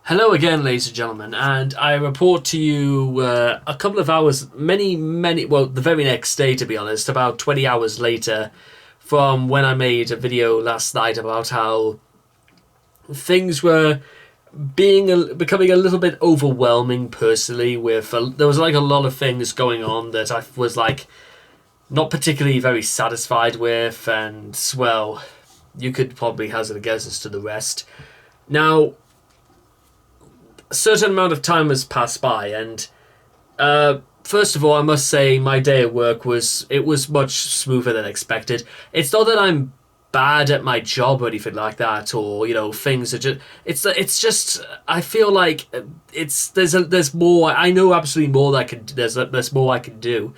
Hello again, ladies and gentlemen, and I report to you a couple of hours, well, the very next day, to be honest, about 20 hours later from when I made a video last night about how things were becoming a little bit overwhelming personally. There was like a lot of things going on that I was like not particularly very satisfied with, and well, you could probably hazard a guess as to the rest. Now, a certain amount of time has passed by, and first of all, I must say my day at work was much smoother than expected. It's not that I'm bad at my job or anything like that, or things are just it's just I feel like there's more. I know absolutely more that I can. There's more I can do.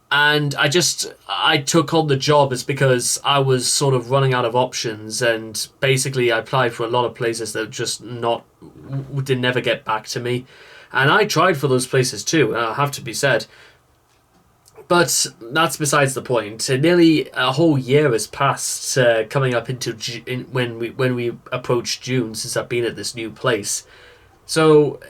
And I took on the job is because I was sort of running out of options, and basically I applied for a lot of places that just did never get back to me, and I tried for those places too. Have to be said, but that's besides the point. Nearly a whole year has passed, coming up into when we approach June, since I've been at this new place. So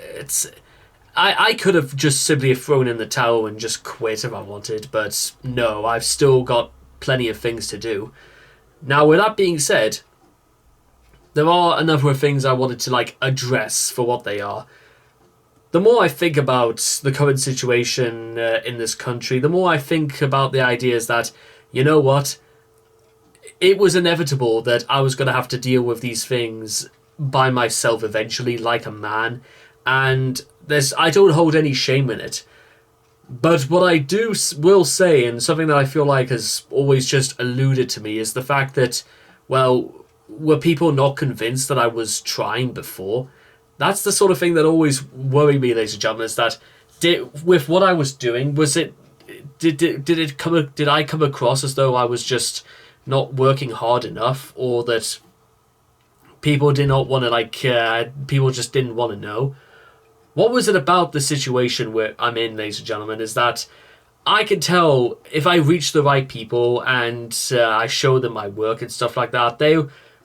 I could have just simply thrown in the towel and just quit if I wanted, but no, I've still got plenty of things to do. Now, with that being said, there are a number of things I wanted to address for what they are. The more I think about the current situation in this country, the more I think about the ideas that, you know what, it was inevitable that I was going to have to deal with these things by myself eventually, like a man, and I don't hold any shame in it. But what I will say, and something that I feel like has always just alluded to me, is the fact that, well, were people not convinced that I was trying before? That's the sort of thing that always worried me, ladies and gentlemen, is that with what I was doing, did I come across as though I was just not working hard enough, or that people did not want to people just didn't want to know? What was it about the situation where I'm in, ladies and gentlemen, is that I can tell if I reach the right people and I show them my work and stuff like that, they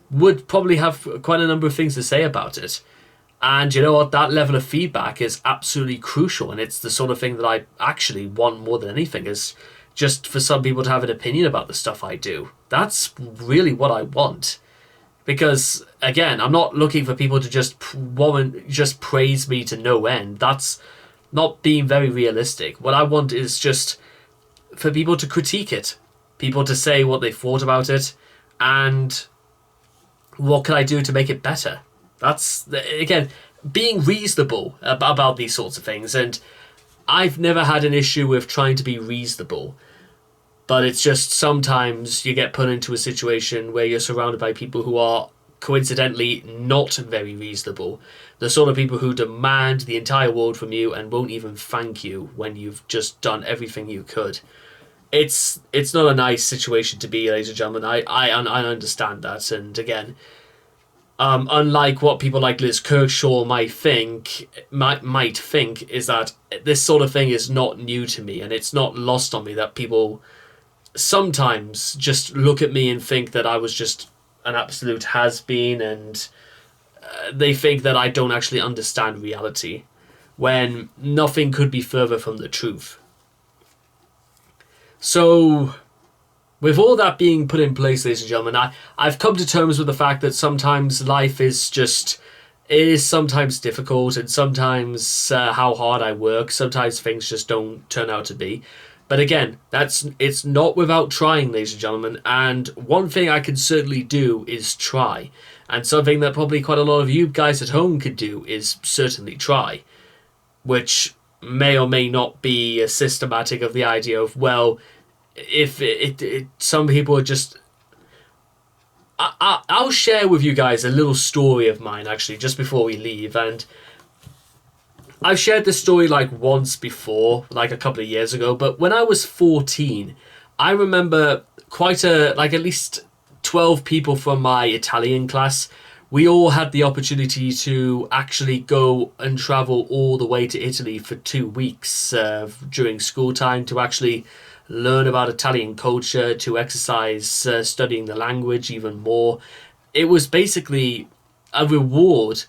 would probably have quite a number of things to say about it. And you know what? That level of feedback is absolutely crucial, and it's the sort of thing that I actually want more than anything, is just for some people to have an opinion about the stuff I do. That's really what I want. Because, again, I'm not looking for people to just praise me to no end. That's not being very realistic. What I want is just for people to critique it. People to say what they thought about it. And what can I do to make it better? That's, again, being reasonable about these sorts of things. And I've never had an issue with trying to be reasonable. But it's just sometimes you get put into a situation where you're surrounded by people who are coincidentally not very reasonable. The sort of people who demand the entire world from you and won't even thank you when you've just done everything you could. It's not a nice situation to be, ladies and gentlemen. I understand that. And again, unlike what people like Liz Kirkshaw might think, is that this sort of thing is not new to me, and it's not lost on me that people sometimes just look at me and think that I was just an absolute has-been, and they think that I don't actually understand reality, when nothing could be further from the truth. So, with all that being put in place, ladies and gentlemen, I've come to terms with the fact that sometimes life is sometimes difficult, and sometimes how hard I work, sometimes things just don't turn out to be. But again, it's not without trying, ladies and gentlemen, and one thing I can certainly do is try. And something that probably quite a lot of you guys at home could do is certainly try. Which may or may not be systematic of the idea of, well, if some people are just... I'll share with you guys a little story of mine, actually, just before we leave, and I've shared this story once before, a couple of years ago, but when I was 14, I remember at least 12 people from my Italian class. We all had the opportunity to actually go and travel all the way to Italy for 2 weeks during school time to actually learn about Italian culture, to exercise studying the language even more. It was basically a reward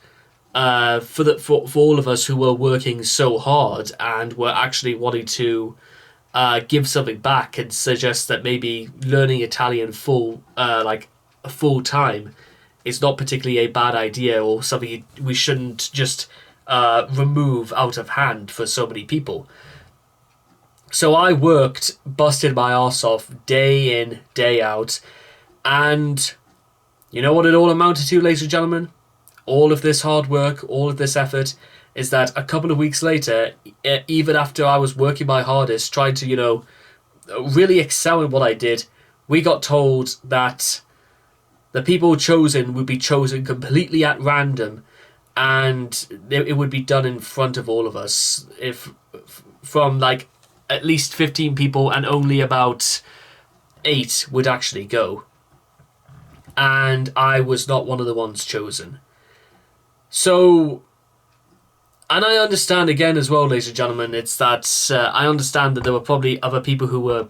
for all of us who were working so hard and were actually wanting to give something back, and suggest that maybe learning Italian full time is not particularly a bad idea, or something we shouldn't just remove out of hand for so many people. So I worked, busted my arse off day in, day out, and you know what it all amounted to, ladies and gentlemen? All of this hard work, all of this effort, is that a couple of weeks later, even after I was working my hardest, trying to, really excel in what I did, we got told that the people chosen would be chosen completely at random, and it would be done in front of all of us. From like at least 15 people, and only about 8 would actually go. And I was not one of the ones chosen. So, and I understand again as well, ladies and gentlemen, it's that I understand that there were probably other people who were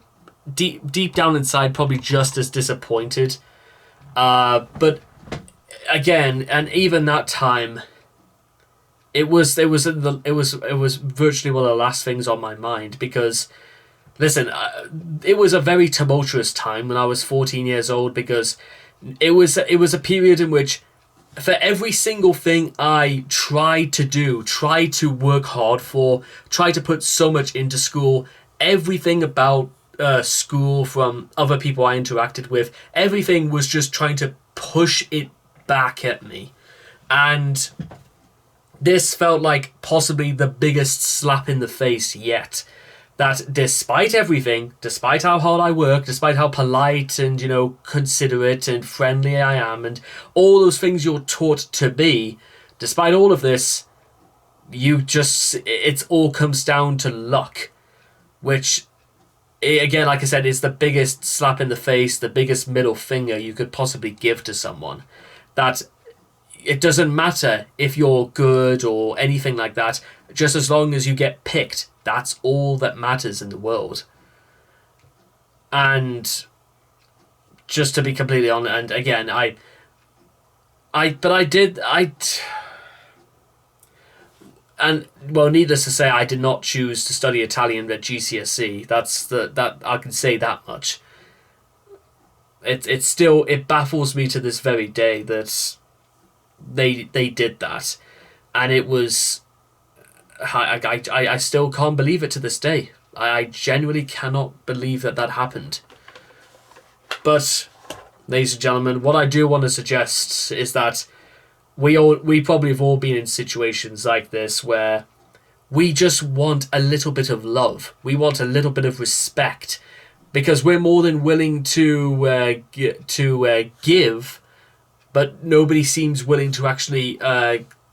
deep down inside probably just as disappointed. But again, and even that time, it was virtually one of the last things on my mind, because listen, it was a very tumultuous time when I was 14 years old, because it was a period in which, for every single thing I tried to do, tried to work hard for, tried to put so much into school, everything about school from other people I interacted with, everything was just trying to push it back at me. And this felt like possibly the biggest slap in the face yet. That despite everything, despite how hard I work, despite how polite and, considerate and friendly I am, and all those things you're taught to be, despite all of this, it all comes down to luck. Which, again, like I said, is the biggest slap in the face, the biggest middle finger you could possibly give to someone. That it doesn't matter if you're good or anything like that, just as long as you get picked. That's all that matters in the world. And just to be completely honest, and again, needless to say, I did not choose to study Italian at GCSE. That I can say that much. It baffles me to this very day that they did that, and it was. I still can't believe it to this day. I genuinely cannot believe that happened. But, ladies and gentlemen, what I do want to suggest is that we probably have all been in situations like this where we just want a little bit of love. We want a little bit of respect, because we're more than willing to give, but nobody seems willing to actually.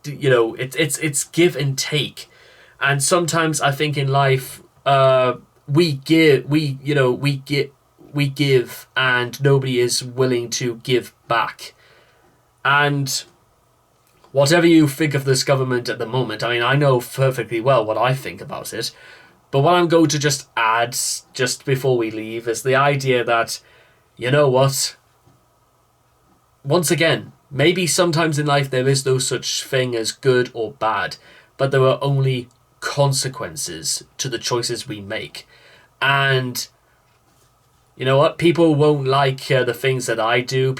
It's give and take. And sometimes I think in life, we give, and nobody is willing to give back. And whatever you think of this government at the moment, I mean, I know perfectly well what I think about it. But what I'm going to just add, just before we leave, is the idea that, you know what? Once again, maybe sometimes in life there is no such thing as good or bad, but there are only consequences to the choices we make. And you know what? People won't like the things that I do.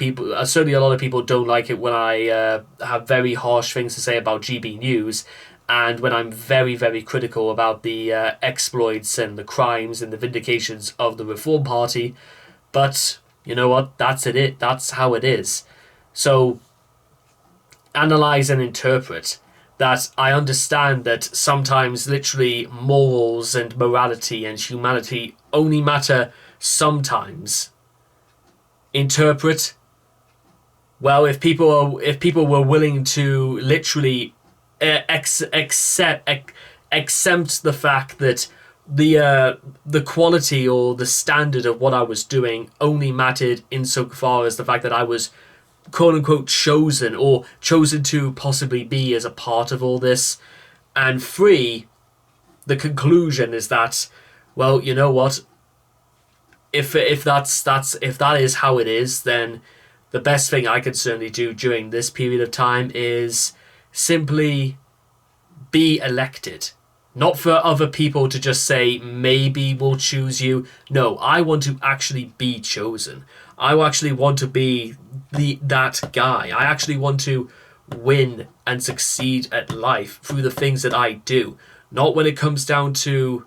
Certainly a lot of people don't like it when I have very harsh things to say about GB News, and when I'm very, very critical about the exploits and the crimes and the vindications of the Reform Party. But you know what? That's it. That's how it is. So analyze and interpret. That I understand that sometimes literally morals and morality and humanity only matter sometimes. Interpret. Well, if people were willing to literally exempt the fact that the quality or the standard of what I was doing only mattered insofar as the fact that I was quote unquote chosen to possibly be as a part of all this, and free, the conclusion is that, well, you know what, if that is how it is, then the best thing I could certainly do during this period of time is simply be elected. Not for other people to just say, maybe we'll choose you. No, I want to actually be chosen. I actually want to be that guy. I actually want to win and succeed at life through the things that I do. Not when it comes down to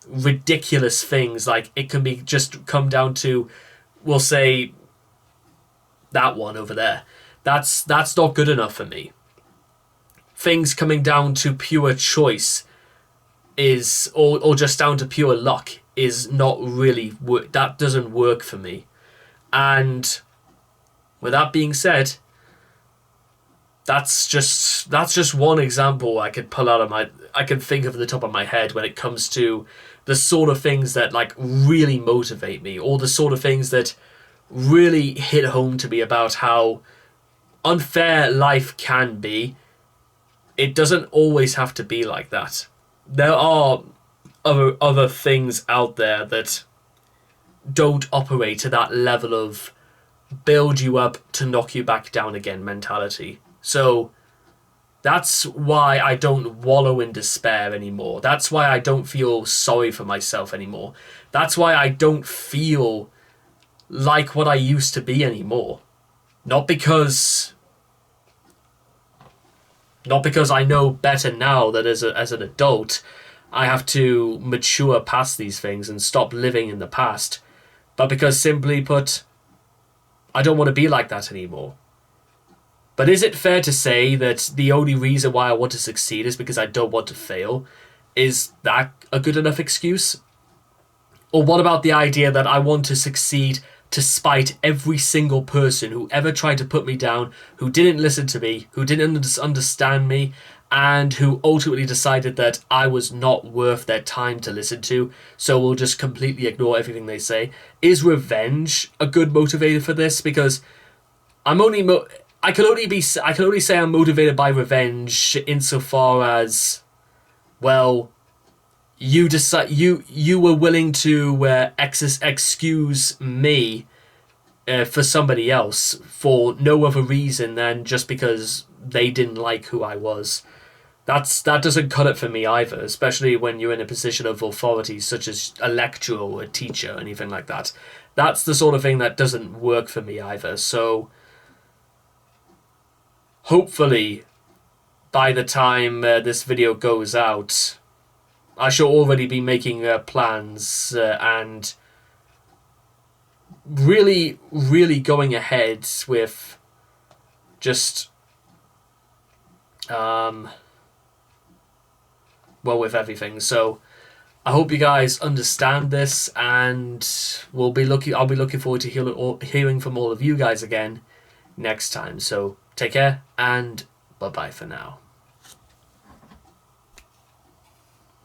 ridiculous things, like it can be just come down to, we'll say, that one over there. That's not good enough for me. Things coming down to pure choice is, or just down to pure luck, is not really that doesn't work for me. And with that being said, that's just one example I could pull out of I can think of the top of my head when it comes to the sort of things that like really motivate me, or the sort of things that really hit home to me about how unfair life can be. It doesn't always have to be like that. There are other things out there that don't operate to that level of build you up to knock you back down again mentality. So that's why I don't wallow in despair anymore. That's why I don't feel sorry for myself anymore. That's why I don't feel like what I used to be anymore. Not because I know better now that as an adult I have to mature past these things and stop living in the past, but because, simply put, I don't want to be like that anymore. But is it fair to say that the only reason why I want to succeed is because I don't want to fail? Is that a good enough excuse? Or what about the idea that I want to succeed to spite every single person who ever tried to put me down, who didn't listen to me, who didn't understand me, and who ultimately decided that I was not worth their time to listen to, so we'll just completely ignore everything they say? Is revenge a good motivator for this? Because I can only say I'm motivated by revenge insofar as, well, you were willing to excuse me for somebody else for no other reason than just because they didn't like who I was. That doesn't cut it for me either, especially when you're in a position of authority such as a lecturer or a teacher, anything like that. That's the sort of thing that doesn't work for me either. So hopefully by the time this video goes out, I shall already be making plans and really, really going ahead with just with everything. So I hope you guys understand this, and I'll be looking forward to hearing from all of you guys again next time. So take care, and bye bye for now.